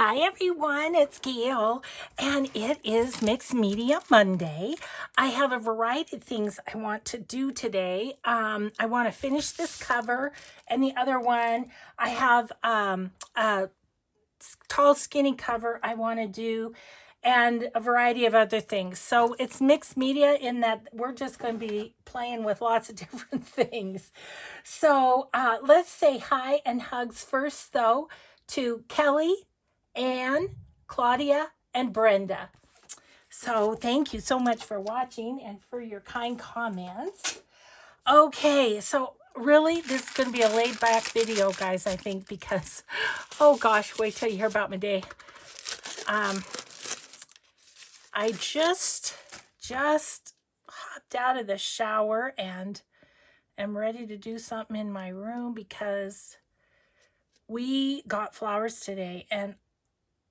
Hi everyone, it's Gail, and it is Mixed Media Monday. I have a variety of things I want to do today. I want to finish this cover, and the other one, I have a tall, skinny cover I want to do, and a variety of other things. So it's mixed media in that we're just going to be playing with lots of different things. So let's say hi and hugs first, though, to Kelly, Anne, Claudia, and Brenda. So thank you so much for watching and for your kind comments. Okay, so really this is going to be a laid back video, guys, I think, because, oh gosh, wait till you hear about my day. I just hopped out of the shower and am ready to do something in my room because we got flowers today, and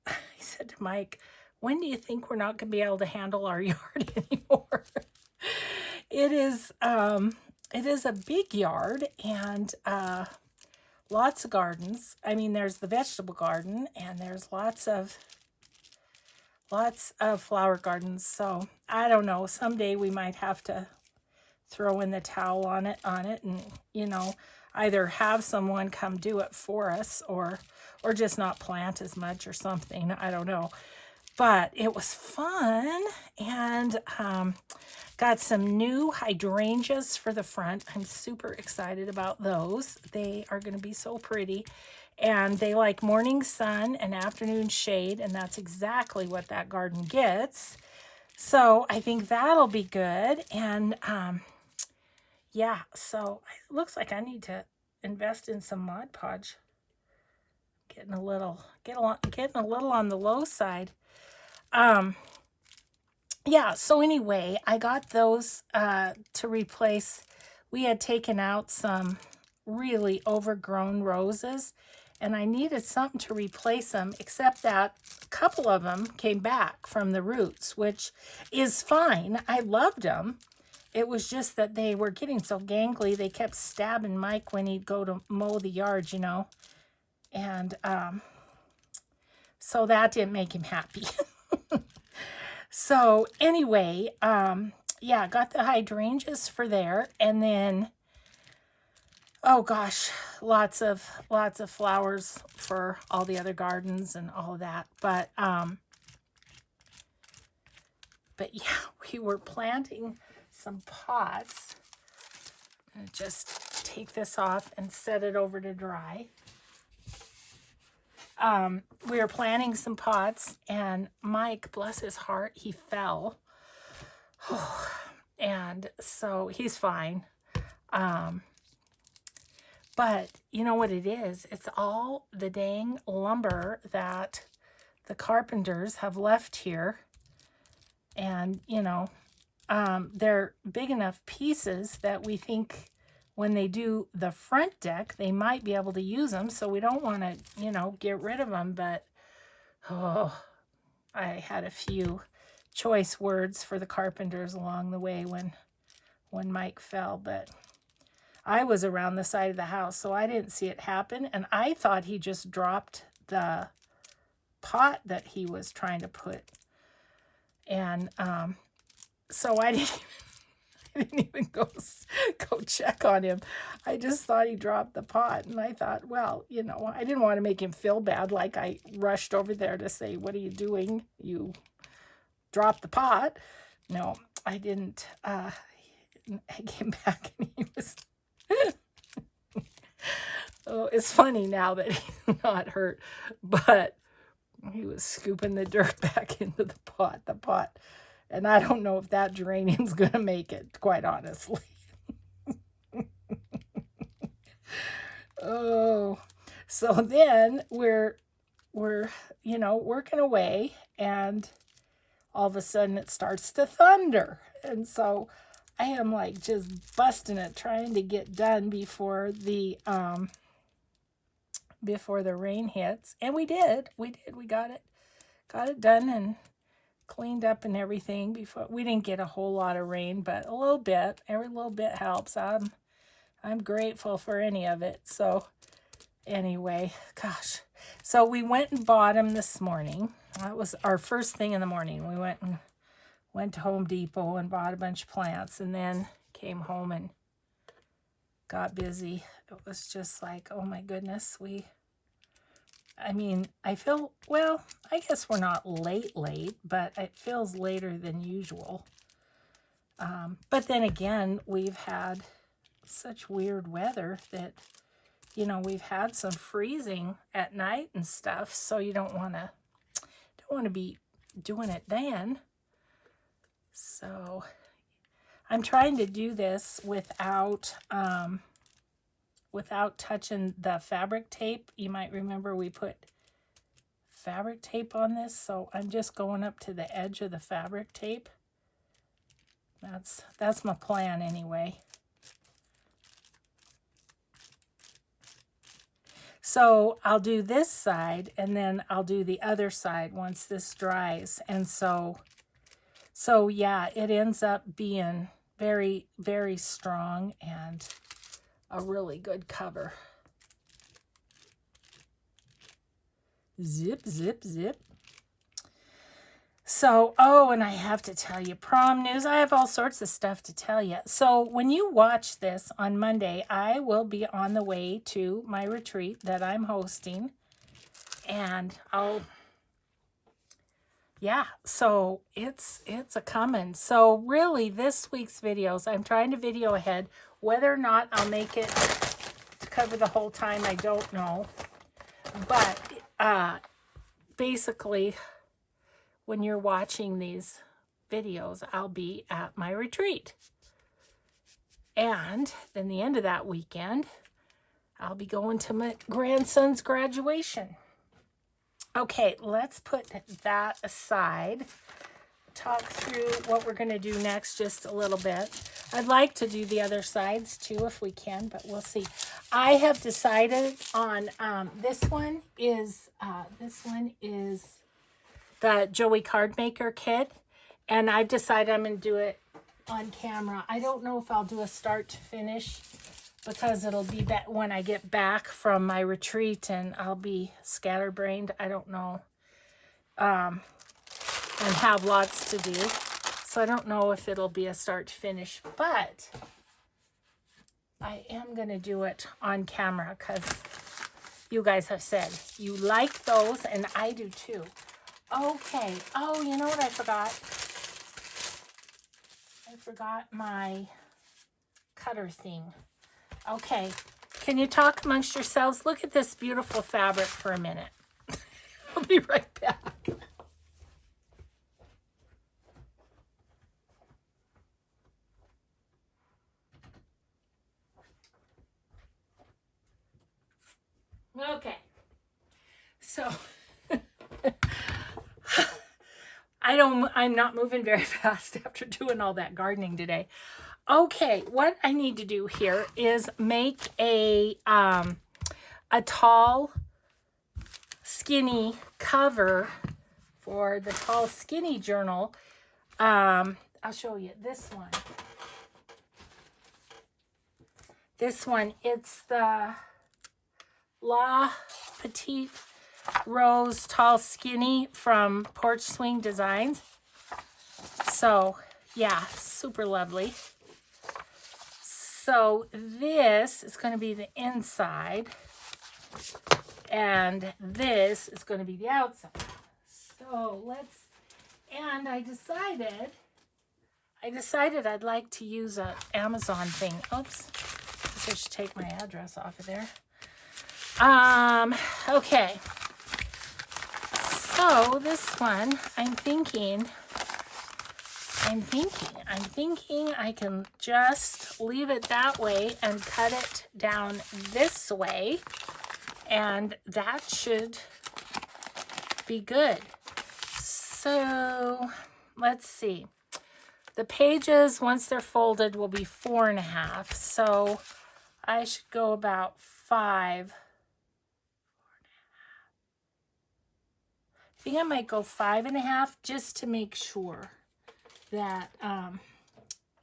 I said to Mike, when do you think we're not going to be able to handle our yard anymore? It is a big yard, and lots of gardens. I mean, there's the vegetable garden, and there's lots of flower gardens. So I don't know, someday we might have to throw in the towel on it, and either have someone come do it for us, or just not plant as much or something. I don't know, but it was fun. And got some new hydrangeas for the front. I'm super excited about those. They are going to be so pretty, and they like morning sun and afternoon shade, and that's exactly what that garden gets. So I think that'll be good. And yeah, so it looks like I need to invest in some Mod Podge. Getting a little on the low side. Yeah, so anyway, I got those to replace. We had taken out some really overgrown roses, and I needed something to replace them, except that a couple of them came back from the roots, which is fine. I loved them. It was just that they were getting so gangly. They kept stabbing Mike when he'd go to mow the yard, and so that didn't make him happy. So anyway, yeah, got the hydrangeas for there, and then, oh gosh, lots of flowers for all the other gardens and all of that. But yeah, we were planting some pots. I'm gonna just take this off and set it over to dry. We were planting some pots, and Mike, bless his heart, he fell. And so he's fine. But you know what it is? It's all the dang lumber that the carpenters have left here. And, they're big enough pieces that we think when they do the front deck, they might be able to use them. So we don't want to, get rid of them. But, oh, I had a few choice words for the carpenters along the way when Mike fell. But I was around the side of the house, so I didn't see it happen. And I thought he just dropped the pot that he was trying to put. And so I didn't even go check on him. I just thought he dropped the pot, and I thought, well, I didn't want to make him feel bad. Like, I rushed over there to say, what are you doing? You dropped the pot. No, I didn't. I came back, and he was... Oh, it's funny now that he's not hurt, but he was scooping the dirt back into the pot. And I don't know if that geranium's going to make it, quite honestly. Oh, so then we're working away, and all of a sudden it starts to thunder. And so I am like just busting it, trying to get done before the rain hits. And we did. We got it done and cleaned up and everything before. We didn't get a whole lot of rain, but a little bit. Every little bit helps. I'm grateful for any of it. So anyway, gosh, So we went and bought them this morning. That was our first thing in the morning. We went to Home Depot and bought a bunch of plants, and then came home and got busy. It was just like, oh my goodness, I mean, I feel, well, I guess we're not late, but it feels later than usual. But then again, we've had such weird weather that, you know, we've had some freezing at night and stuff, so you don't want to be doing it then. So I'm trying to do this without touching the fabric tape. You might remember we put fabric tape on this, so I'm just going up to the edge of the fabric tape. That's my plan anyway. So I'll do this side, and then I'll do the other side once this dries. And so yeah, it ends up being very, very strong and a really good cover. Zip, zip, zip. So, oh, and I have to tell you, prom news. I have all sorts of stuff to tell you. So when you watch this on Monday, I will be on the way to my retreat that I'm hosting. And yeah, so it's a coming. So really, this week's videos, I'm trying to video ahead. Whether or not I'll make it to cover the whole time, I don't know. But basically, when you're watching these videos, I'll be at my retreat. And then the end of that weekend, I'll be going to my grandson's graduation. Okay, let's put that aside. Talk through what we're going to do next just a little bit. I'd like to do the other sides too if we can, but we'll see. I have decided on this one is the Joey Card Maker kit, and I've decided I'm going to do it on camera. I don't know if I'll do a start to finish because it'll be when I get back from my retreat and I'll be scatterbrained. I don't know. And have lots to do. So I don't know if it'll be a start to finish, but I am going to do it on camera because you guys have said you like those, and I do too. Okay. Oh, you know what I forgot? I forgot my cutter thing. Okay. Can you talk amongst yourselves? Look at this beautiful fabric for a minute. I'll be right back. Okay. So I'm not moving very fast after doing all that gardening today. Okay, what I need to do here is make a tall, skinny cover for the tall, skinny journal. I'll show you this one. This one, it's the La Petite Rose Tall Skinny from Porch Swing Designs. So yeah, super lovely. So this is going to be the inside, and this is going to be the outside. So and I decided I'd like to use an Amazon thing. Oops, I should take my address off of there. Okay. So this one, I'm thinking I can just leave it that way and cut it down this way, and that should be good. So let's see. The pages, once they're folded, will be 4.5. So I should go about 5. I think I might go 5.5 just to make sure that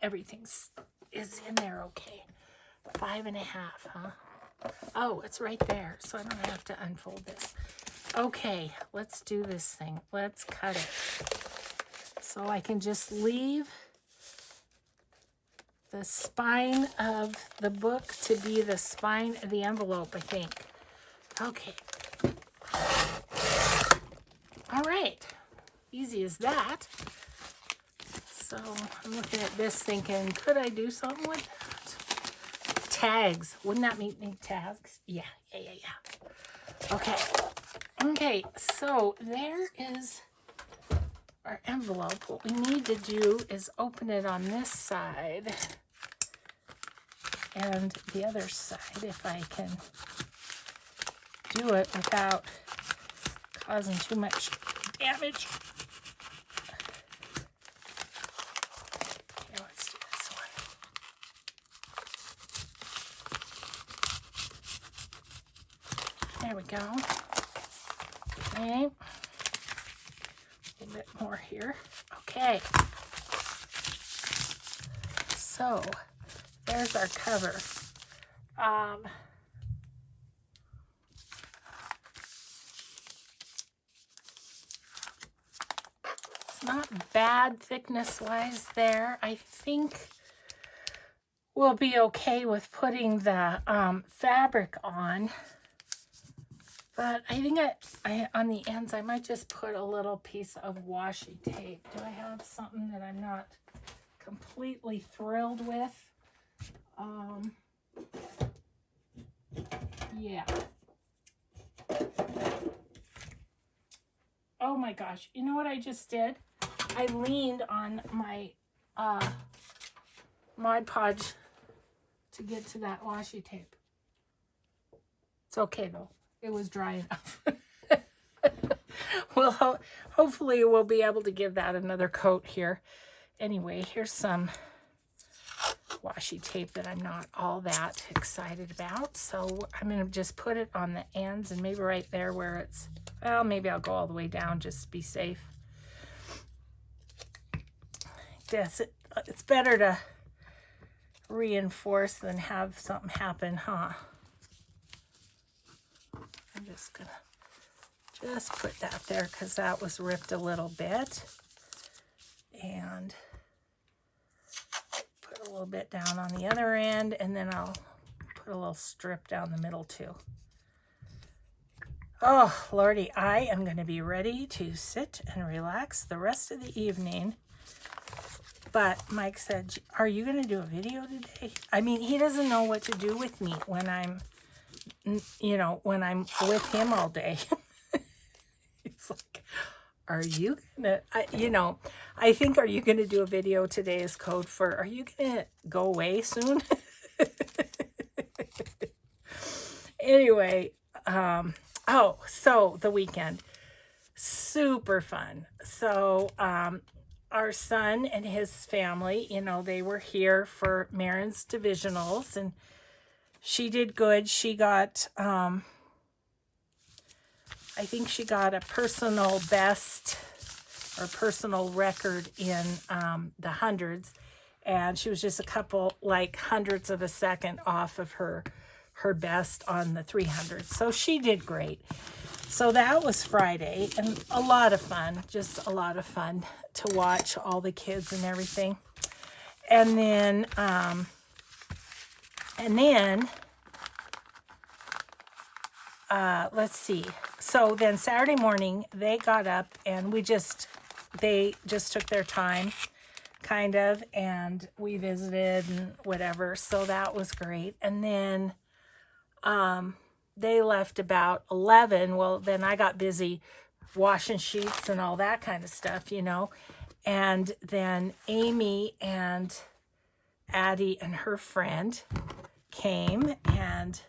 everything is in there okay. 5.5, huh? Oh, it's right there, so I don't have to unfold this. Okay, let's do this thing. Let's cut it. So I can just leave the spine of the book to be the spine of the envelope, I think. Okay. All right. Easy as that. So I'm looking at this thinking, could I do something with that? Tags. Wouldn't that make tags? Yeah. Okay. Okay, so there is our envelope. What we need to do is open it on this side and the other side, if I can do it without causing too much damage. Okay, let's do this one. There we go. Okay. A little bit more here. Okay. So there's our cover. It's not bad thickness-wise there. I think we'll be okay with putting the fabric on. But I think I on the ends, I might just put a little piece of washi tape. Do I have something that I'm not completely thrilled with? Yeah. Oh my gosh. You know what I just did? I leaned on my Mod Podge to get to that washi tape. It's okay though. It was dry enough. Well, hopefully we'll be able to give that another coat here. Anyway, here's some washi tape that I'm not all that excited about. So I'm going to just put it on the ends and maybe right there where it's, well, maybe I'll go all the way down just to be safe. Yes, it's better to reinforce than have something happen, huh? I'm just going to put that there because that was ripped a little bit. And put a little bit down on the other end, and then I'll put a little strip down the middle too. Oh, Lordy, I am going to be ready to sit and relax the rest of the evening. But Mike said, are you going to do a video today? I mean, he doesn't know what to do with me when I'm, you know, when I'm with him all day. It's like, are you gonna, you know, I think, are you gonna do a video today is code for, are you gonna go away soon? Anyway, oh, so the weekend, super fun. So, our son and his family, you know, they were here for Marin's divisionals, and she did good. She got, I think she got a personal best or personal record in the hundreds, and she was just a couple, like hundredths of a second off of her best on the 300. So she did great. So that was Friday, and a lot of fun, just a lot of fun to watch all the kids and everything. And then let's see. So then Saturday morning they got up and they just took their time kind of, and we visited and whatever. So that was great. And then they left about 11. Well, then I got busy washing sheets and all that kind of stuff, you know. And then Amy and Addie and her friend came, and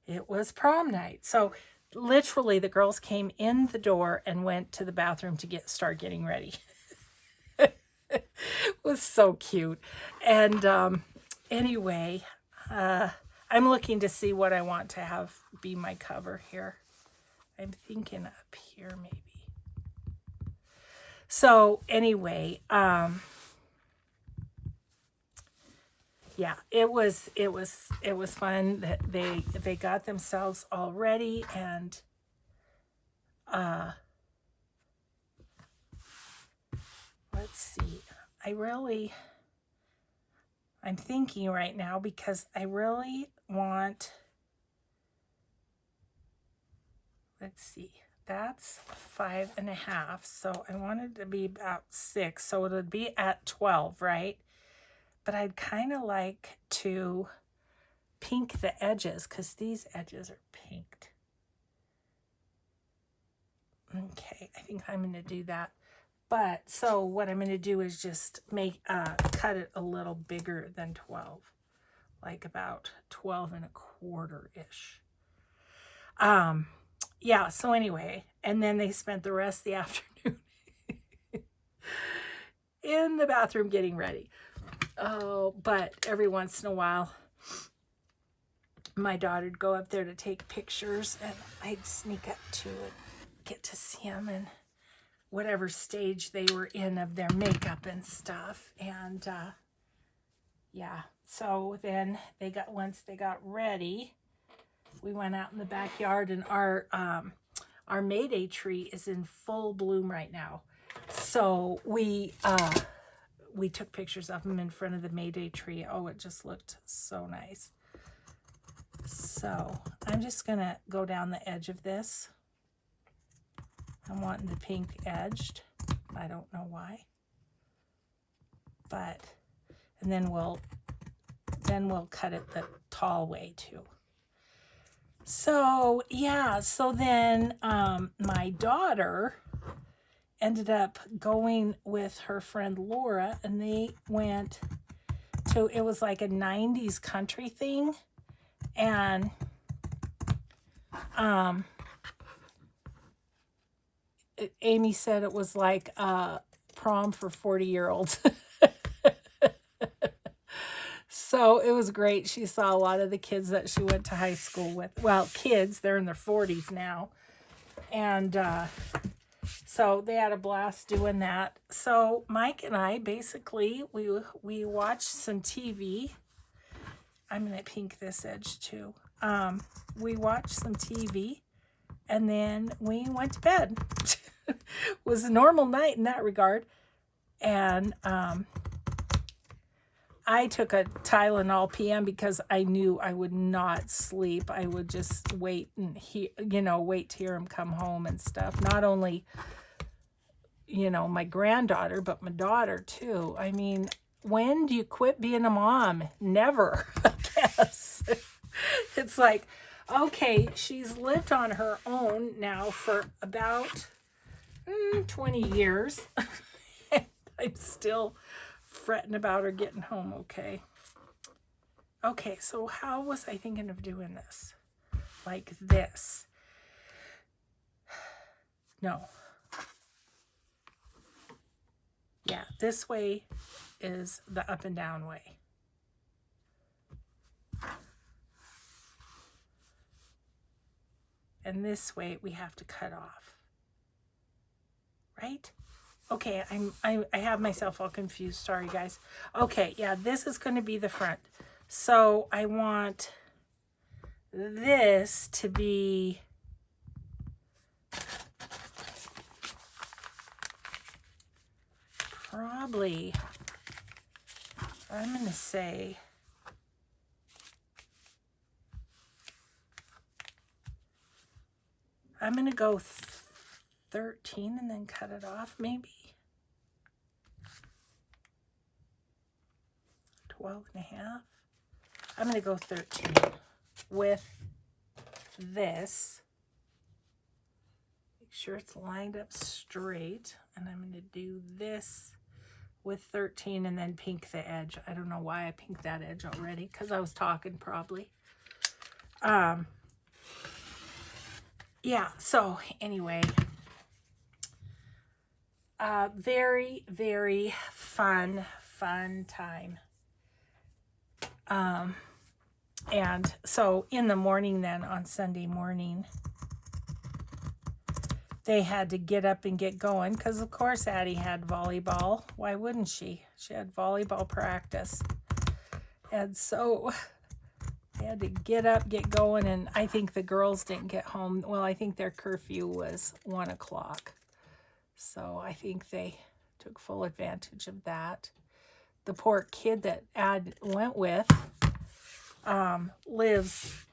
it was prom night. So literally the girls came in the door and went to the bathroom to start getting ready. It was so cute. And anyway, I'm looking to see what I want to have be my cover here. I'm thinking up here maybe. So anyway, yeah, it was fun. They got themselves all ready, and let's see. I'm thinking right now because I really want, let's see, that's 5.5. So I wanted to be about 6. So it would be at 12, right? But I'd kind of like to pink the edges because these edges are pinked. Okay, I think I'm going to do that. But so what I'm going to do is just cut it a little bigger than 12, like about 12.25-ish. Yeah, so anyway, and then they spent the rest of the afternoon in the bathroom getting ready. Oh, but every once in a while, my daughter would go up there to take pictures, and I'd sneak up to and get to see them in whatever stage they were in of their makeup and stuff. And yeah, so then once they got ready, we went out in the backyard, and our Mayday tree is in full bloom right now. So we took pictures of them in front of the Mayday tree. Oh, it just looked so nice. So I'm just going to go down the edge of this. I'm wanting the pink edged. I don't know why. But, and then we'll cut it the tall way too. So, yeah, so then my daughter ended up going with her friend Laura, and they went to, it was like a 90s country thing. And Amy said it was like prom for 40-year-olds. So it was great. She saw a lot of the kids that she went to high school with. Well, kids, they're in their 40s now. And so they had a blast doing that. So Mike and I basically, we watched some TV. I'm going to pink this edge too. We watched some TV, and then we went to bed. It was a normal night in that regard. And I took a Tylenol PM because I knew I would not sleep. I would just wait and wait to hear him come home and stuff. Not only, my granddaughter, but my daughter too. I mean, when do you quit being a mom? Never, I guess. It's like, okay, she's lived on her own now for about 20 years. I'm still fretting about her getting home okay. Okay, so how was I thinking of doing this? Like this. No. Yeah, this way is the up and down way. And this way we have to cut off. Right? Okay, I have myself all confused. Sorry, guys. Okay, yeah, this is going to be the front. So I want this to be probably, I'm going to say, I'm going to go 13 and then cut it off, maybe. 12.5. I'm going to go 13 with this. Make sure it's lined up straight. And I'm going to do this with 13 and then pink the edge. I don't know why I pinked that edge already, because I was talking probably. Yeah, so anyway, very, very fun time. And so in the morning then, on Sunday morning, they had to get up and get going because, of course, Addie had volleyball. Why wouldn't she? She had volleyball practice. And so I had to get up, get going, and I think the girls didn't get home. Well, I think their curfew was 1 o'clock. So I think they took full advantage of that. The poor kid that Ad went with lives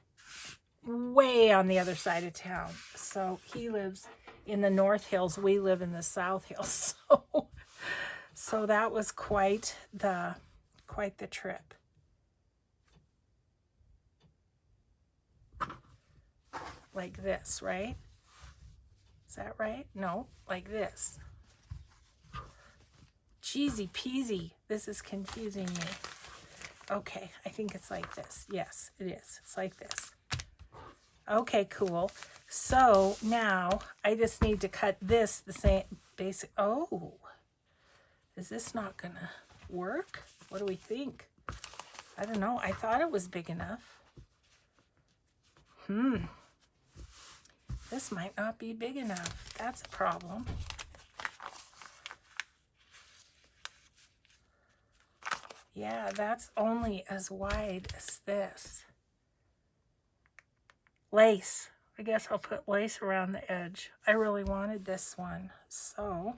way on the other side of town. So he lives in the North Hills. We live in the South Hills. So that was quite the trip. Like this, right? Is that right? No, like this. Cheesy peasy. This is confusing me. Okay, I think it's like this. Yes, it is. It's like this. Okay, cool. So now I just need to cut this the same basic. Oh, is this not gonna work? What do we think? I don't know. I thought it was big enough. This might not be big enough. That's a problem. Yeah, that's only as wide as this. Lace. I guess I'll put lace around the edge. I really wanted this one, so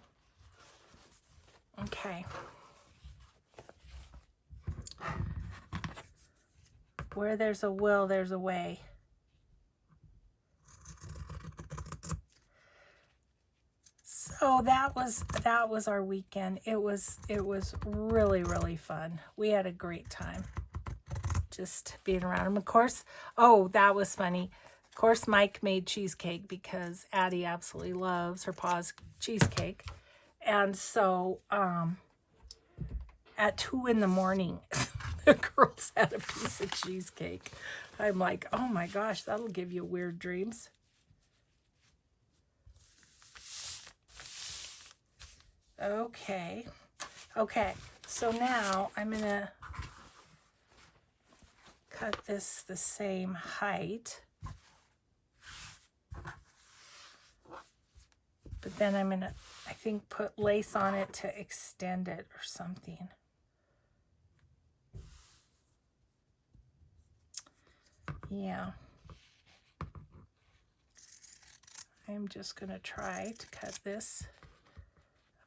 okay. Where there's a will, there's a way. So that was our weekend. It was really, really fun. We had a great time just being around him. Of course, oh, that was funny. Of course, Mike made cheesecake because Addie absolutely loves her pa's cheesecake. And so at 2 in the morning, the girls had a piece of cheesecake. I'm like, oh my gosh, that'll give you weird dreams. Okay. Okay. So now I'm going to cut this the same height. But then I'm going to, I think, put lace on it to extend it or something. Yeah. I'm just going to try to cut this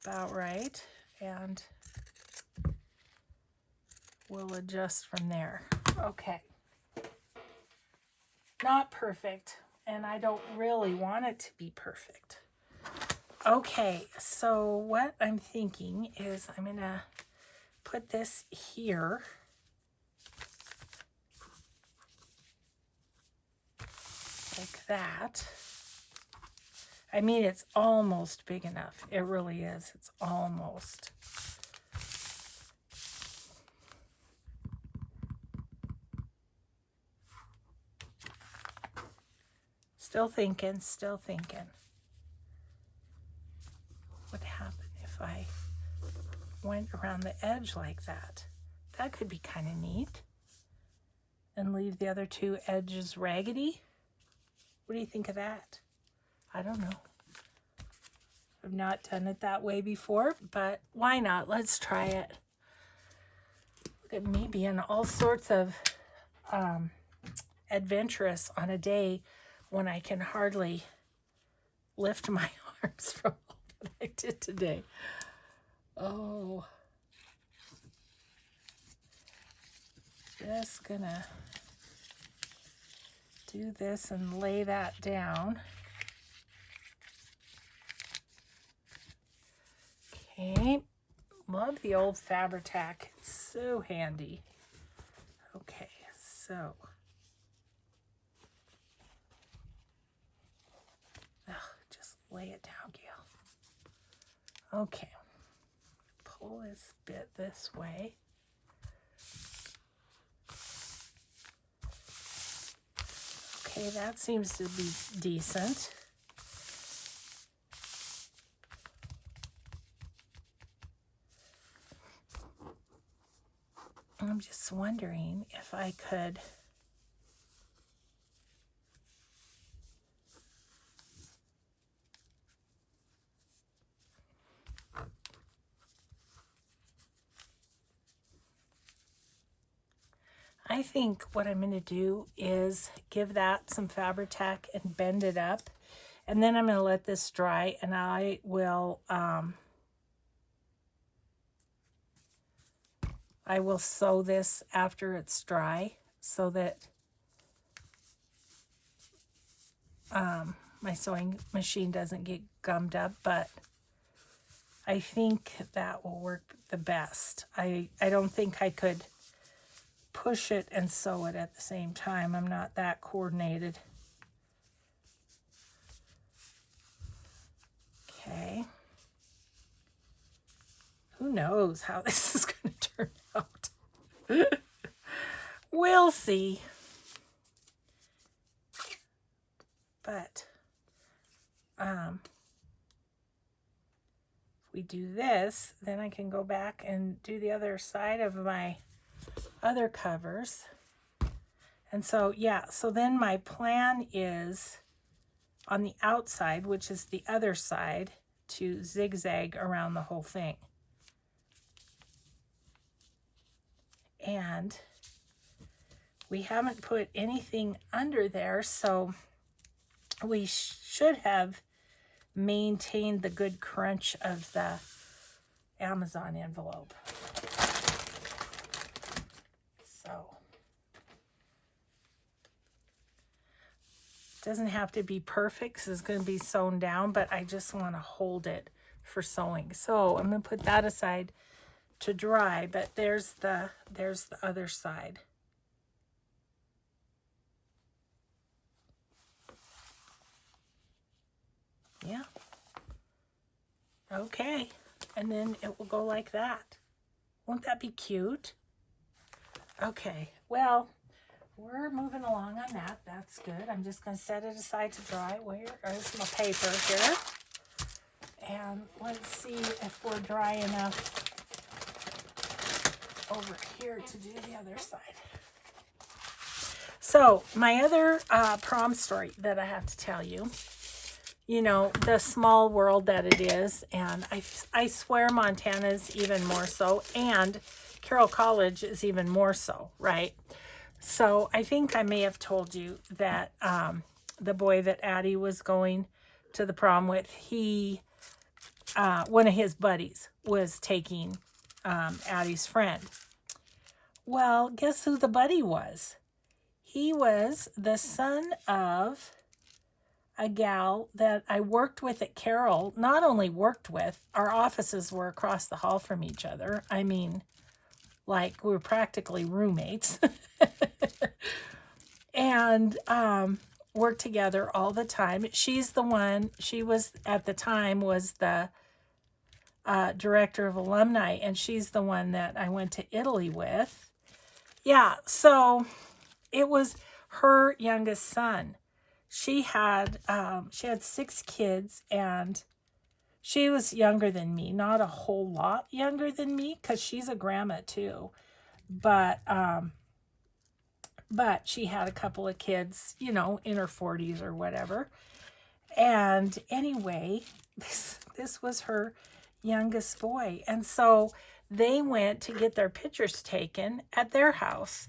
about right, and we'll adjust from there. Okay. Not perfect, and I don't really want it to be perfect. Okay, so what I'm thinking is I'm going to put this here. Like that. I mean, it's almost big enough. It really is. It's almost. Still thinking, still thinking. What would happen if I went around the edge like that? That could be kind of neat. And leave the other two edges raggedy. What do you think of that? I don't know. I've not done it that way before, but why not? Let's try it. Look at me being all sorts of adventurous on a day when I can hardly lift my arms from all that I did today. Oh. Just gonna do this and lay that down. Okay, love the old Fabri-Tac. It's so handy. Okay, so. Just lay it down, Gail. Okay, pull this bit this way. Okay, that seems to be decent. I'm just wondering if I could I think what I'm going to do is give that some Fabri-Tac and bend it up. And then I'm going to let this dry, and I will sew this after it's dry so that my sewing machine doesn't get gummed up, but I think that will work the best. I don't think I could push it and sew it at the same time. I'm not that coordinated. Okay. Who knows how this is going to turn out? We'll see. But if we do this, then I can go back and do the other side of my other covers. And so, yeah, so then my plan is on the outside, which is the other side, to zigzag around the whole thing. And we haven't put anything under there, so we should have maintained the good crunch of the Amazon envelope. So it doesn't have to be perfect because it's going to be sewn down, but I just want to hold it for sewing. So I'm going to put that aside to dry, but there's the other side. Yeah. Okay. And then it will go like that. Won't that be cute? Okay. Well, we're moving along on that. That's good. I'm just going to set it aside to dry. Where's my paper here? And let's see if we're dry enough over here to do the other side. So my other prom story that I have to tell you, you know, the small world that it is, and I swear Montana's even more so, and Carroll College is even more so, right? So I think I may have told you that the boy that Addie was going to the prom with, one of his buddies was taking Addie's friend. Well, guess who the buddy was? He was the son of a gal that I worked with at Carroll. Not only worked with, our offices were across the hall from each other. I mean, like, we were practically roommates. And worked together all the time. She's the one, she was, at the time, was the director of alumni, and she's the one that I went to Italy with. Yeah, so it was her youngest son. She had 6 kids, and she was younger than me, not a whole lot younger than me, because she's a grandma too. But she had a couple of kids, you know, in her 40s or whatever. And anyway, this was her youngest boy. And so they went to get their pictures taken at their house.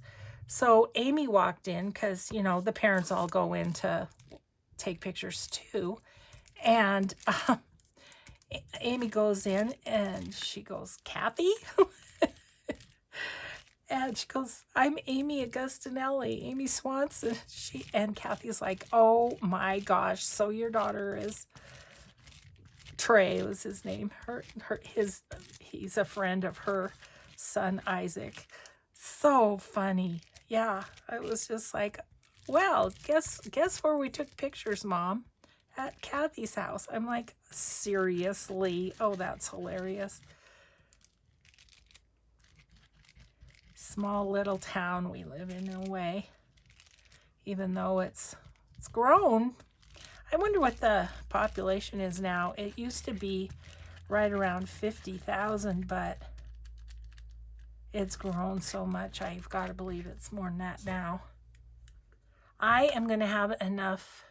So Amy walked in because, you know, the parents all go in to take pictures too. And Amy goes in and she goes, "Kathy?" And she goes, "I'm Amy Augustinelli, Amy Swanson." And Kathy's like, "Oh my gosh, so your daughter is..." Trey was his name. He's a friend of her son Isaac. So funny. Yeah, I was just like, "Well, guess where we took pictures, Mom? At Kathy's house." I'm like, "Seriously? Oh, that's hilarious." Small little town we live in a way, even though it's grown. I wonder what the population is now. It used to be right around 50,000, but it's grown so much. I've got to believe it's more than that now. I am going to have enough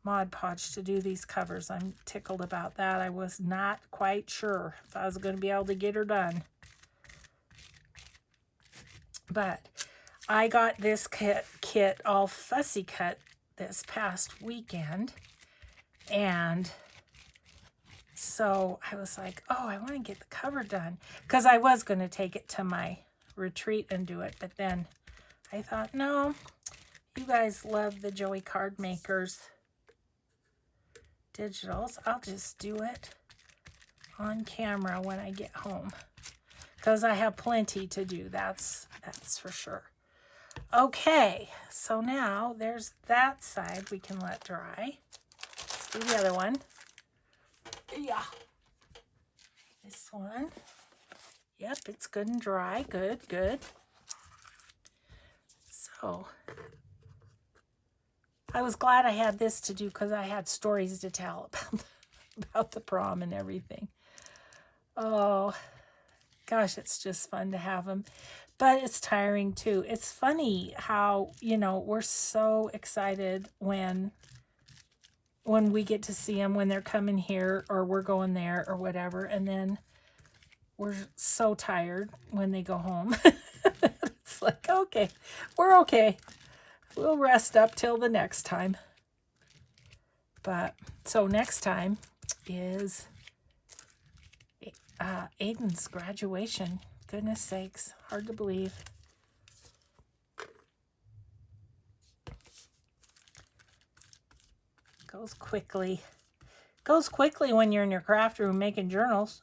Mod Podge to do these covers. I'm tickled about that. I was not quite sure if I was going to be able to get her done. But I got this kit all fussy cut this past weekend, and so I was like, oh, I want to get the cover done, because I was going to take it to my retreat and do it, but then I thought, no, you guys love the Joey Card Makers digitals. I'll just do it on camera when I get home, because I have plenty to do. That's for sure. Okay, so now there's that side we can let dry. Let's do the other one. Yeah. This one. Yep, it's good and dry. Good, good. So, I was glad I had this to do, because I had stories to tell about the prom and everything. Oh, gosh, it's just fun to have them. But it's tiring too. It's funny how, you know, we're so excited when we get to see them, when they're coming here or we're going there or whatever. And then we're so tired when they go home. It's like, okay, we're okay. We'll rest up till the next time. But so next time is Aiden's graduation. Goodness sakes, hard to believe. Goes quickly. Goes quickly when you're in your craft room making journals.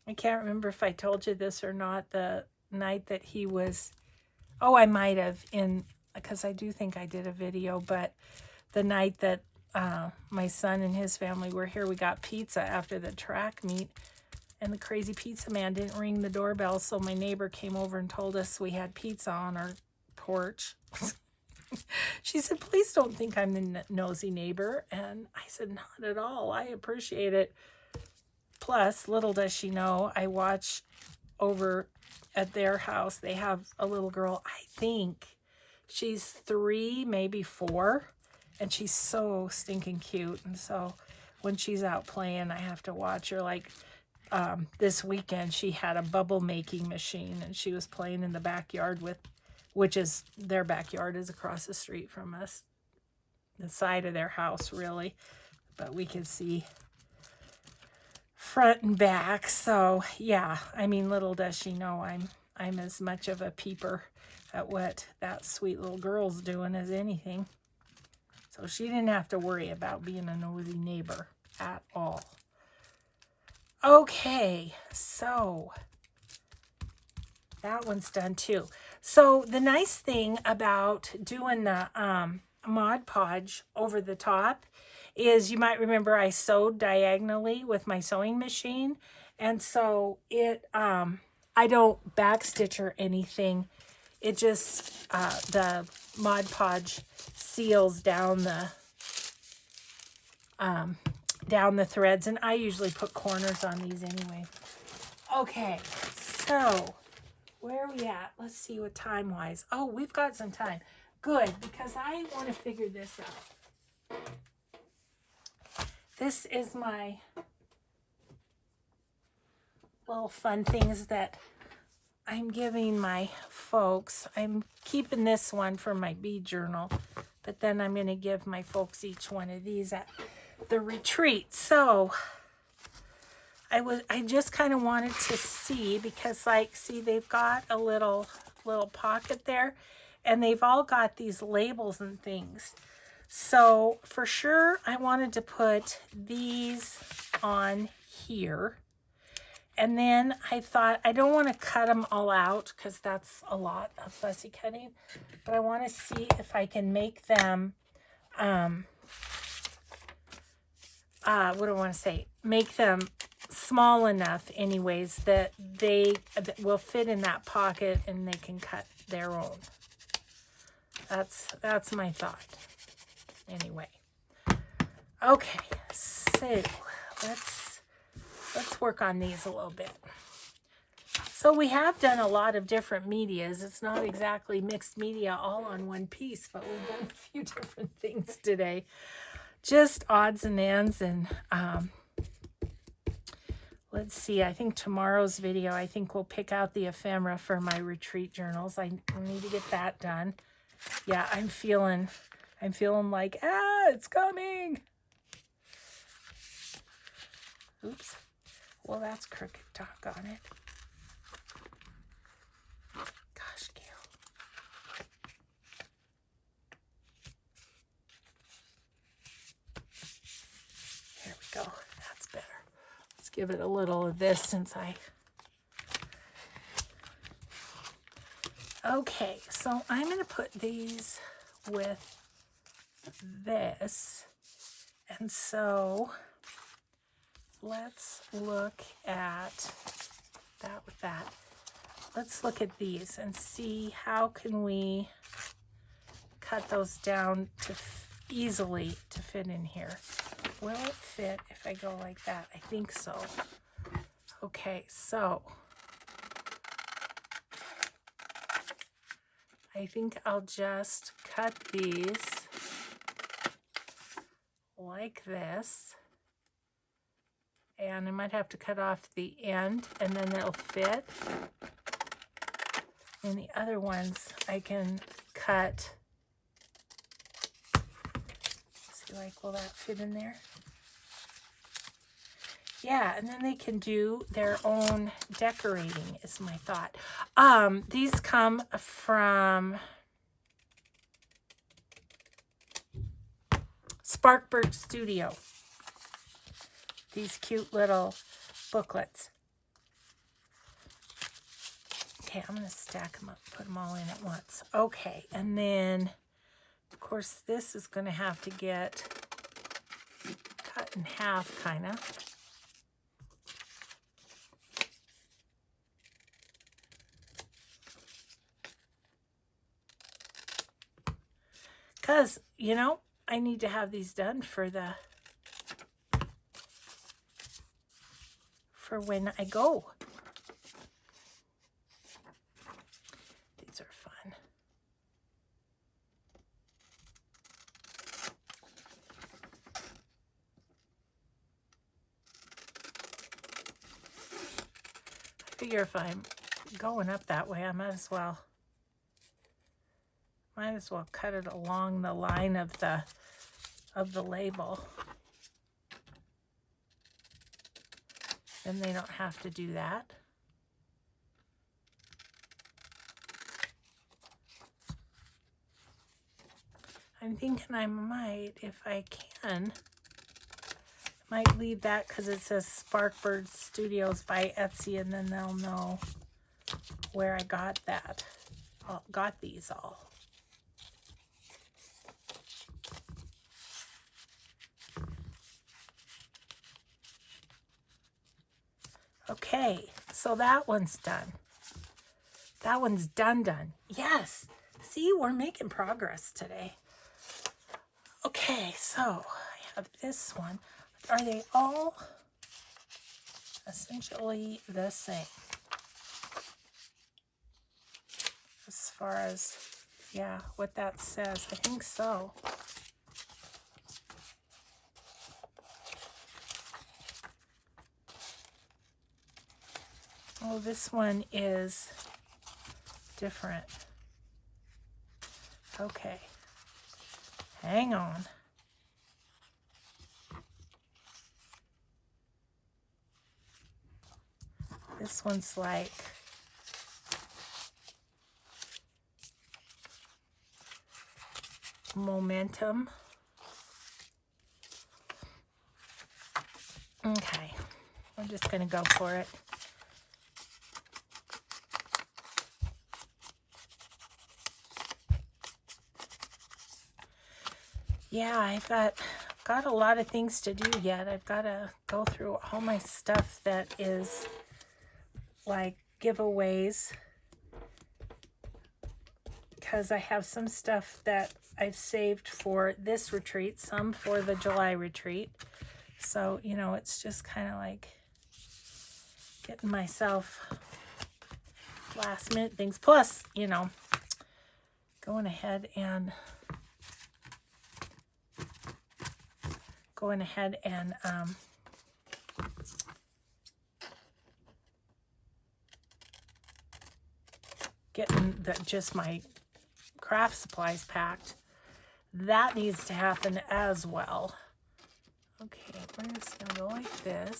I can't remember if I told you this or not, the night that he was, oh, I might have, because I do think I did a video, but the night that my son and his family were here, we got pizza after the track meet, and the crazy pizza man didn't ring the doorbell, so my neighbor came over and told us we had pizza on our porch. She said, please don't think I'm the nosy neighbor. And I said, not at all. I appreciate it. Plus, little does she know, I watch over at their house. They have a little girl, I think she's 3, maybe 4. And she's so stinking cute. And so when she's out playing, I have to watch her. Like this weekend, she had a bubble making machine, and she was playing in the backyard with, which is, their backyard is across the street from us. The side of their house, really. But we can see front and back. So, yeah, I mean, little does she know I'm as much of a peeper at what that sweet little girl's doing as anything. So she didn't have to worry about being a nosy neighbor at all. Okay, so that one's done too. So the nice thing about doing the Mod Podge over the top is, you might remember I sewed diagonally with my sewing machine. And so it, I don't backstitch or anything. It just, the Mod Podge seals down the threads, and I usually put corners on these anyway. Okay, so where are we at? Let's see what time wise. Oh, we've got some time. Good, because I want to figure this out. This is my little fun things that I'm giving my folks. I'm keeping this one for my bead journal, but then I'm going to give my folks each one of these at the retreat. So I just kind of wanted to see, because like, see, they've got a little pocket there, and they've all got these labels and things. So for sure, I wanted to put these on here. And then I thought, I don't want to cut them all out, because that's a lot of fussy cutting. But I want to see if I can make them, what do I want to say? Make them small enough anyways that that will fit in that pocket, and they can cut their own. That's my thought. Anyway. Okay, so let's work on these a little bit. So we have done a lot of different medias. It's not exactly mixed media all on one piece, but we've done a few different things today. Just odds and ends, and let's see, I think tomorrow's video, I think we'll pick out the ephemera for my retreat journals. I need to get that done. Yeah, I'm feeling like, it's coming. Oops. Well, that's crooked, doggone it. Gosh, Gail. There we go. That's better. Let's give it a little of this since Okay, so I'm going to put these with this. And so let's look at that with that. Let's look at these and see how can we cut those down to easily to fit in here. Will it fit if I go like that? I think so. Okay, so I think I'll just cut these like this. And I might have to cut off the end and then it'll fit. And the other ones I can cut. See, like, will that fit in there? Yeah, and then they can do their own decorating is my thought. These come from Sparkbird Studio. These cute little booklets. Okay, I'm going to stack them up, put them all in at once. Okay, and then, of course, this is going to have to get cut in half, kind of. Because, you know, I need to have these done for when I go. These are fun. I figure if I'm going up that way, I might as well cut it along the line of the label. Then they don't have to do that. I'm thinking I might, if I can, might leave that because it says Sparkbird Studios by Etsy, and then they'll know where I got that. Got these all. Okay, so that one's done. That one's done. Yes. See, we're making progress today. Okay, so I have this one. Are they all essentially the same? As far as, yeah, what that says, I think so. Oh, this one is different. Okay. Hang on. This one's like momentum. Okay. I'm just going to go for it. Yeah, I've got a lot of things to do yet. I've got to go through all my stuff that is like giveaways, because I have some stuff that I've saved for this retreat, some for the July retreat. So, you know, it's just kind of like getting myself last minute things. Plus, you know, going ahead and getting just my craft supplies packed. That needs to happen as well. Okay, we're just going to go like this.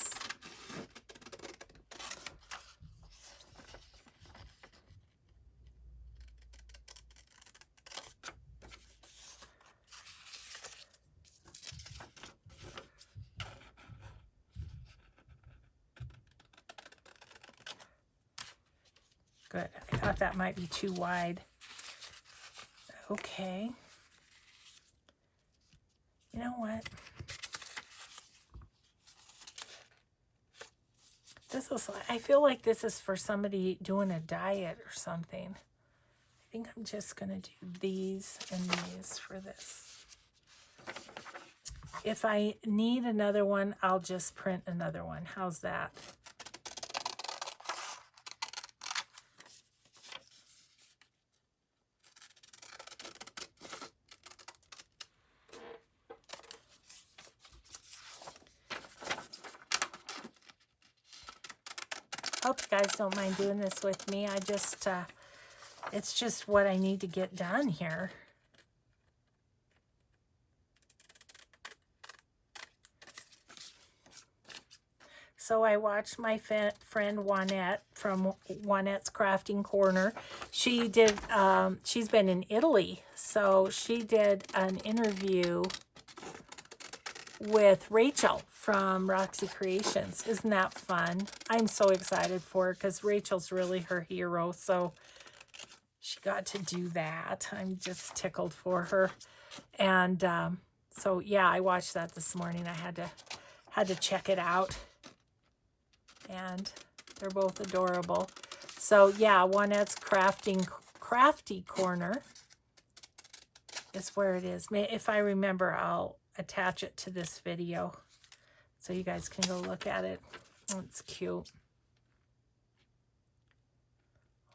Good. I thought that might be too wide. Okay. You know what? This is, I feel like this is for somebody doing a diet or something. I think I'm just going to do these and these for this. If I need another one, I'll just print another one. How's that? Hope you guys don't mind doing this with me. I just, it's just what I need to get done here. So I watched my friend Juanette from Juanette's Crafting Corner. She did, she's been in Italy. So she did an interview with Rachel from Roxy Creations. Isn't that fun? I'm so excited for her because Rachel's really her hero. So she got to do that. I'm just tickled for her. And so yeah, I watched that this morning. I had to check it out. And they're both adorable. So yeah, Juanette's Crafty Corner is where it is. If I remember, I'll attach it to this video so you guys can go look at it. Oh, it's cute.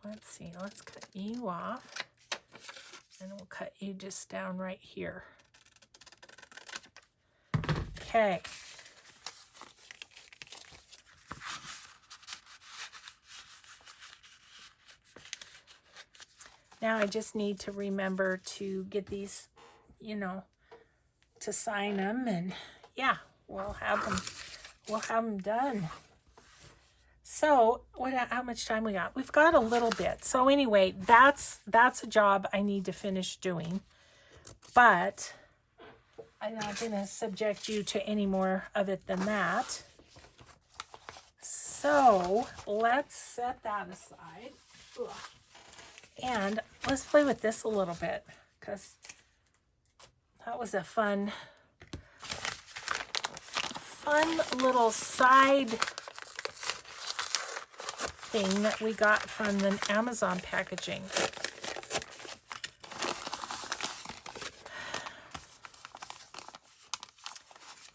Let's see, let's cut you off, and we'll cut you just down right here. Okay. Now I just need to remember to get these, you know, to sign them, and yeah, we'll have them done. So how much time we got? We've got a little bit. So anyway, that's a job I need to finish doing, but I'm not going to subject you to any more of it than that. So let's set that aside. Ugh. And let's play with this a little bit, because that was a fun little side thing that we got from the Amazon packaging.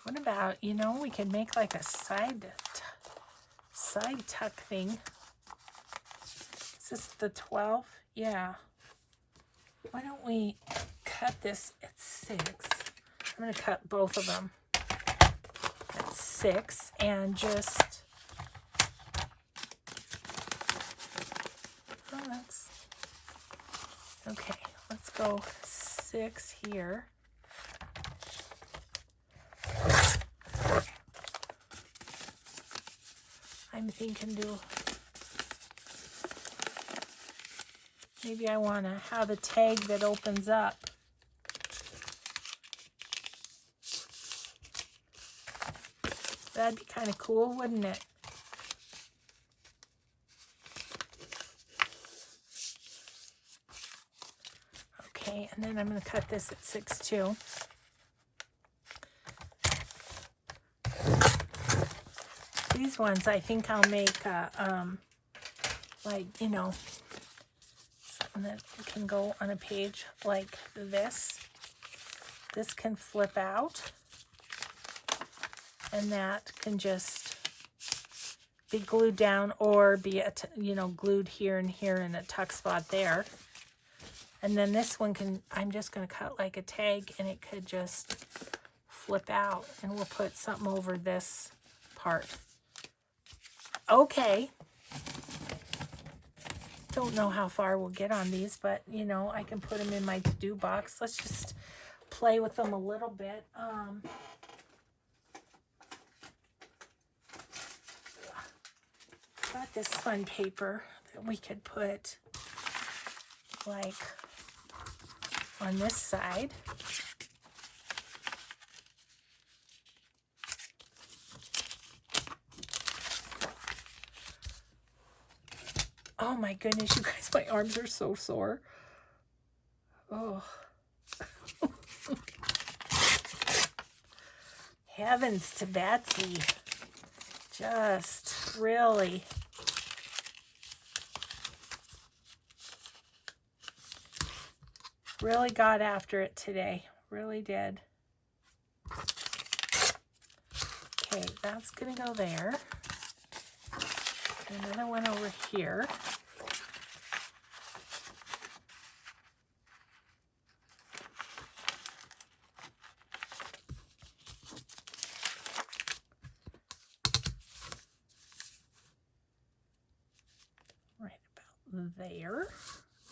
What about, you know, we could make like a side tuck thing. Is this the 12? Yeah. Why don't we cut this at 6? I'm going to cut both of them at 6 and just, oh, that's, okay, let's go 6 here. I'm thinking maybe I want to have a tag that opens up. That'd be kind of cool, wouldn't it? Okay, and then I'm going to cut this at 6 too. These ones I think I'll make like, you know, something that can go on a page like this. This can flip out, and that can just be glued down or be glued here and here in a tuck spot there. And then this one I'm just going to cut like a tag, and it could just flip out, and we'll put something over this part. Okay. don't know how far we'll get on these, but you know, I can put them in my to-do box. Let's just play with them a little bit. Got this fun paper that we could put like on this side. Oh my goodness, you guys, my arms are so sore. Oh. Heavens to Betsy. Just really. Really got after it today. Really did. Okay, that's going to go there. Another one over here. Right about there.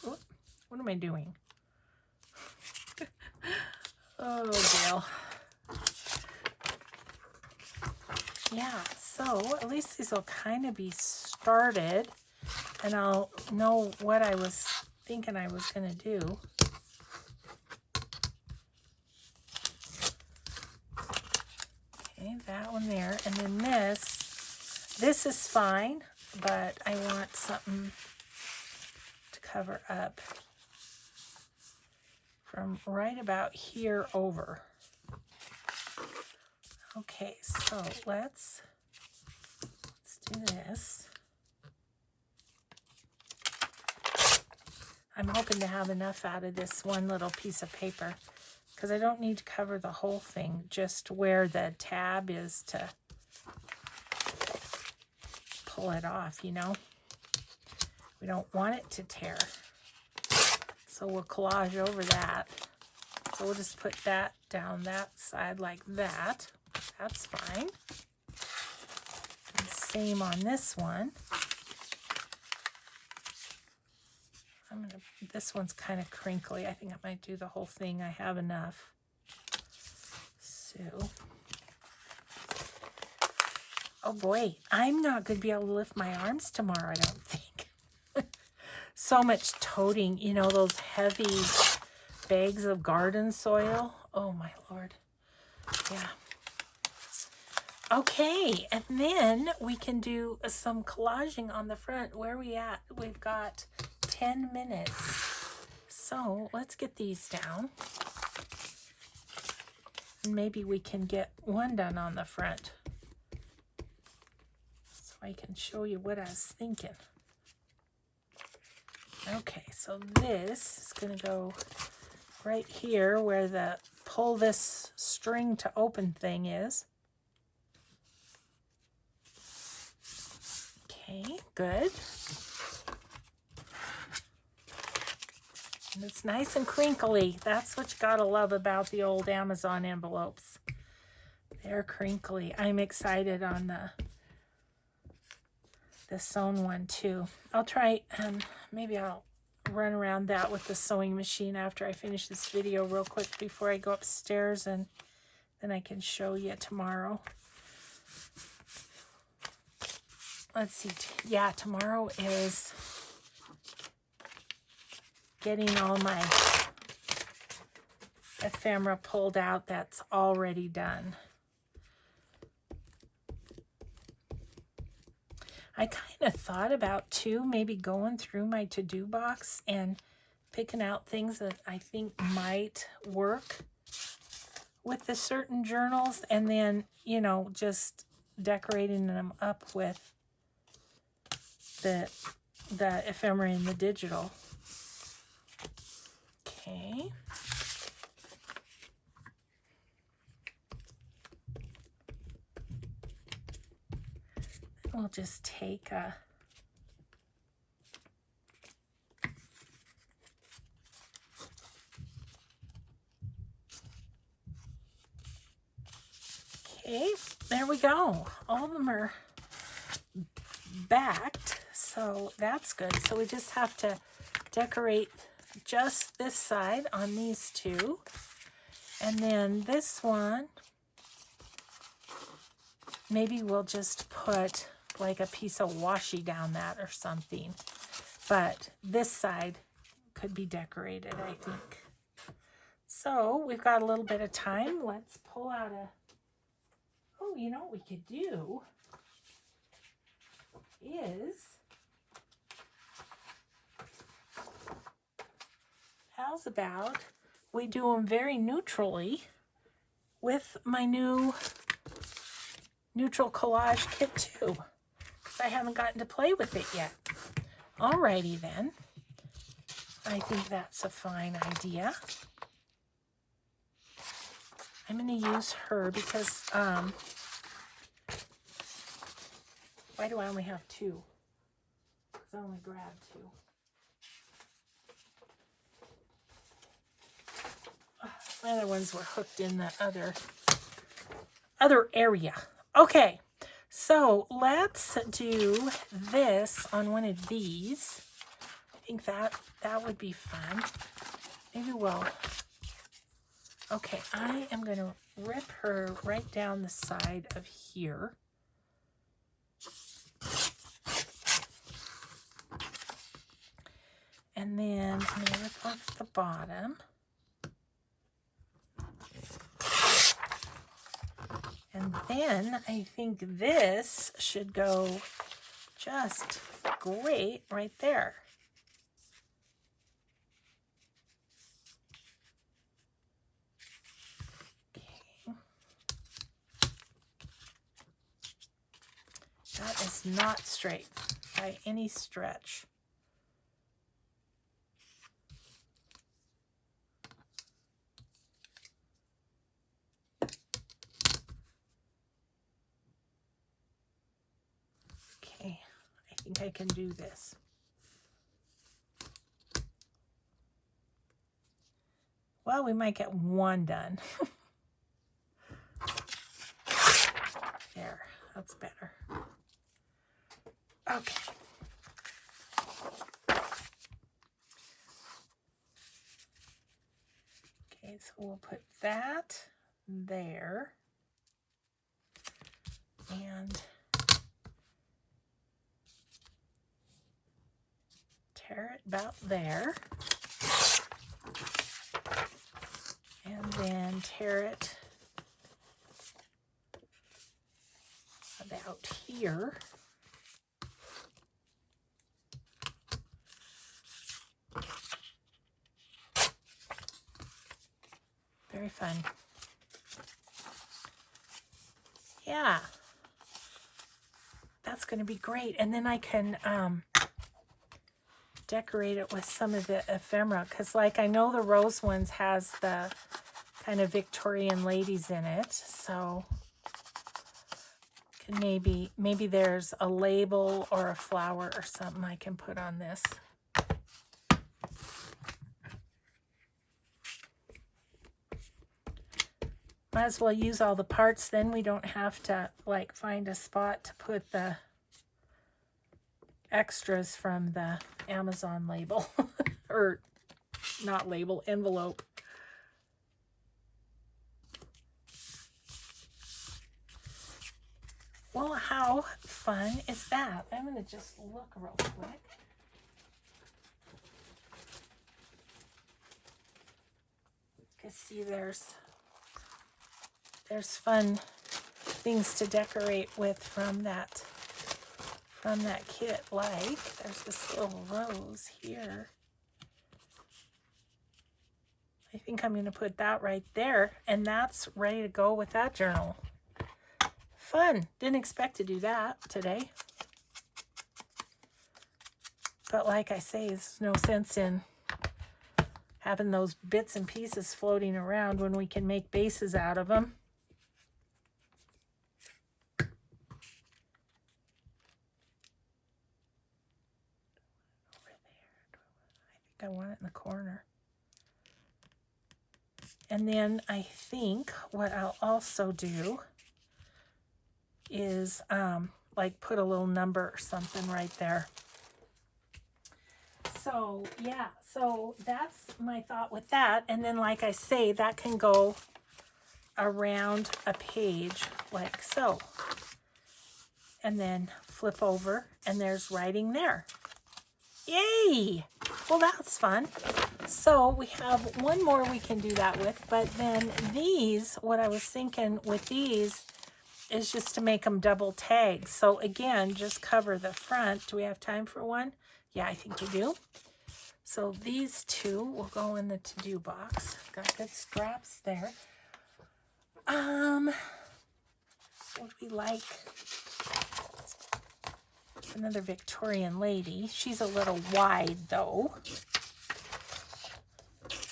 Oh, what am I doing? Oh, Gail. Yeah, so at least these will kind of be started, and I'll know what I was thinking I was going to do. Okay, that one there. And then this is fine, but I want something to cover up from right about here over. Okay, so let's do this. I'm hoping to have enough out of this one little piece of paper, because I don't need to cover the whole thing, just where the tab is to pull it off, you know. We don't want it to tear. So we'll collage over that. So we'll just put that down that side like that. That's fine. And same on this one. This one's kind of crinkly. I think I might do the whole thing. I have enough. So, oh boy, I'm not going to be able to lift my arms tomorrow, I don't think. So much toting, you know, those heavy bags of garden soil. Oh my Lord. Yeah. Okay, and then we can do some collaging on the front. Where are we at? We've got 10 minutes. So let's get these down. And maybe we can get one done on the front, so I can show you what I was thinking. Okay, so this is going to go right here where the pull this string to open thing is. Okay, good. And it's nice and crinkly. That's what you gotta love about the old Amazon envelopes. They're crinkly. I'm excited on the sewn one too. I'll try, maybe I'll run around that with the sewing machine after I finish this video real quick before I go upstairs, and then I can show you tomorrow. Let's see. Yeah, tomorrow is getting all my ephemera pulled out that's already done. I kind of thought about too, maybe going through my to-do box and picking out things that I think might work with the certain journals, and then, you know, just decorating them up with the ephemera in the digital. Okay. We'll just take a okay, there we go. All of them are backed. So that's good. So we just have to decorate just this side on these two. And then this one, maybe we'll just put like a piece of washi down that or something. But this side could be decorated, I think. So we've got a little bit of time. Let's pull out a, oh, you know what we could do is, how's about we do them very neutrally with my new neutral collage kit too, because I haven't gotten to play with it yet. Alrighty then. I think that's a fine idea. I'm going to use her because, why do I only have two? Because I only grabbed two. My other ones were hooked in the other area. Okay, so let's do this on one of these. I think that would be fun. Maybe we'll, okay, I am going to rip her right down the side of here. And then I'm going to rip off the bottom. And then I think this should go just great right there. Okay. That is not straight by any stretch. Okay, I think I can do this. Well, we might get one done. There, that's better. Okay. Okay, so we'll put that there. And tear it about there. And then tear it about here. Very fun. Yeah. That's going to be great. And then I can decorate it with some of the ephemera, because like I know the rose ones has the kind of Victorian ladies in it, so can maybe there's a label or a flower or something I can put on this. Might as well use all the parts, then we don't have to like find a spot to put the extras from the Amazon label or not label, envelope. Well, how fun is that? I'm going to just look real quick. You can see there's fun things to decorate with from that kit. Like there's this little rose here. I think I'm going to put that right there, and that's ready to go with that journal. Fun. Didn't expect to do that today. But like I say, there's no sense in having those bits and pieces floating around when we can make bases out of them. I want it in the corner. And then I think what I'll also do is like put a little number or something right there. So yeah, so that's my thought with that. And then like I say, that can go around a page like so. And then flip over and there's writing there. Yay! Well, that's fun. So we have one more we can do that with, but then these, what I was thinking with these is just to make them double tags. So again, just cover the front. Do we have time for one? Yeah, I think we do. So these two will go in the to-do box. Got good straps there. What do we like? Another Victorian lady. She's a little wide though.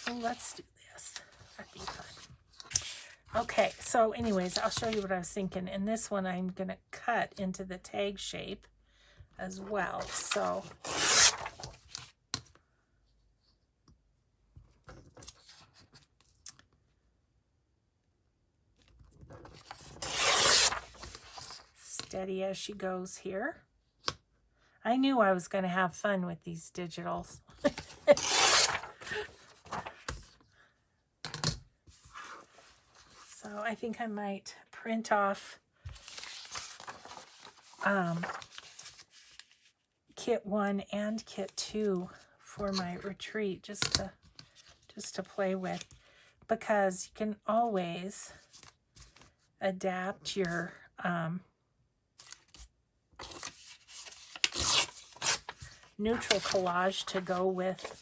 Oh, let's do this. That'd be fun. Okay, so anyways, I'll show you what I was thinking. And this one I'm going to cut into the tag shape as well. So steady as she goes here. I knew I was going to have fun with these digitals. So I think I might print off kit 1 and kit 2 for my retreat just to play with, because you can always adapt your neutral collage to go with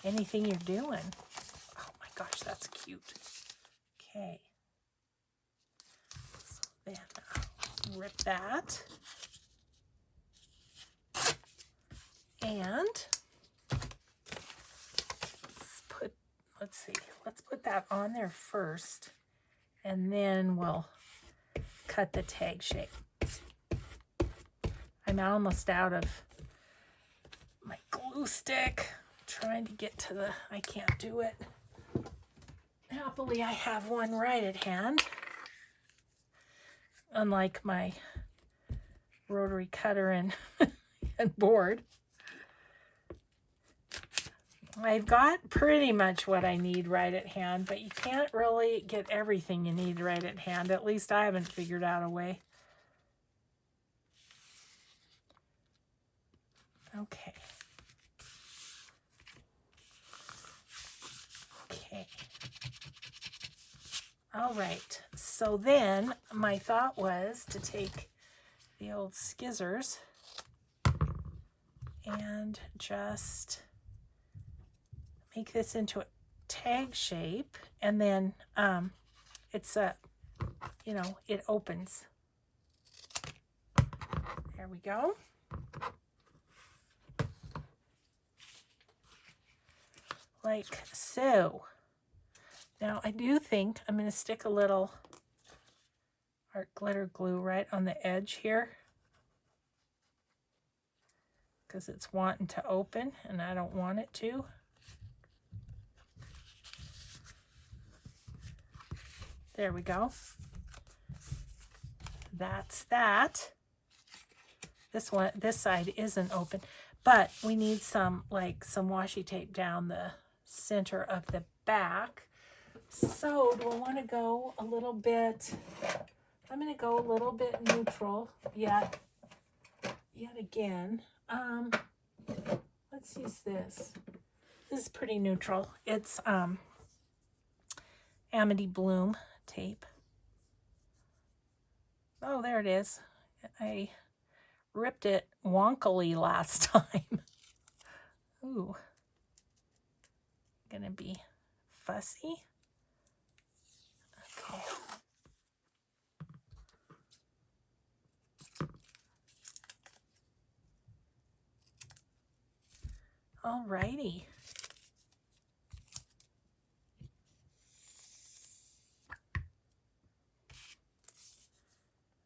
anything you're doing. Oh my gosh, that's cute. Okay. So then I'll rip that. And let's put that on there first, and then we'll cut the tag shape. I'm almost out of my glue stick. I'm trying to get to I can't do it. Happily, I have one right at hand. Unlike my rotary cutter and board. I've got pretty much what I need right at hand, but you can't really get everything you need right at hand. At least I haven't figured out a way. Okay. Okay. All right. So then my thought was to take the old scissors and just make this into a tag shape, and then it's a, it opens. There we go. Like so. Now I do think I'm going to stick a little art glitter glue right on the edge here, because it's wanting to open and I don't want it to. There we go. That's that. This side isn't open, but we need some washi tape down the center of the back. So do I want to go a little bit? I'm going to go a little bit neutral yet again. Let's use this. This is pretty neutral. It's Amity Bloom tape. Oh, there it is. I ripped it wonkily last time. Ooh. Gonna be fussy. Okay. Alrighty.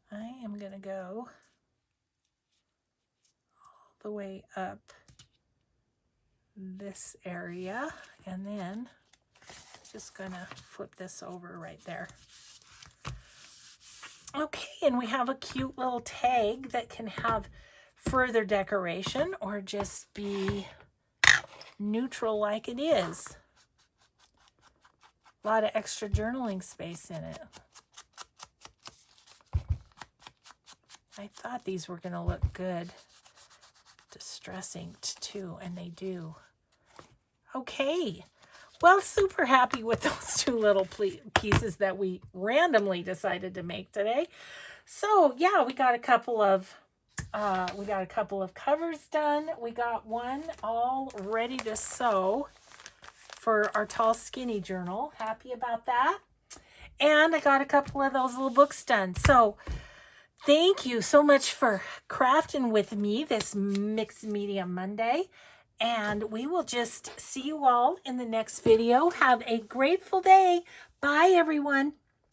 I am going to go all the way up this area, and then just going to flip this over right there. Okay, and we have a cute little tag that can have further decoration or just be neutral like it is. A lot of extra journaling space in it. I thought these were going to look good. Distressing too, and they do. Okay. Well, super happy with those two little pieces that we randomly decided to make today. So yeah, we got a couple of covers done. We got one all ready to sew for our tall skinny journal. Happy about that. And I got a couple of those little books done. So thank you so much for crafting with me this Mixed Media Monday. And we will just see you all in the next video. Have a grateful day. Bye, everyone.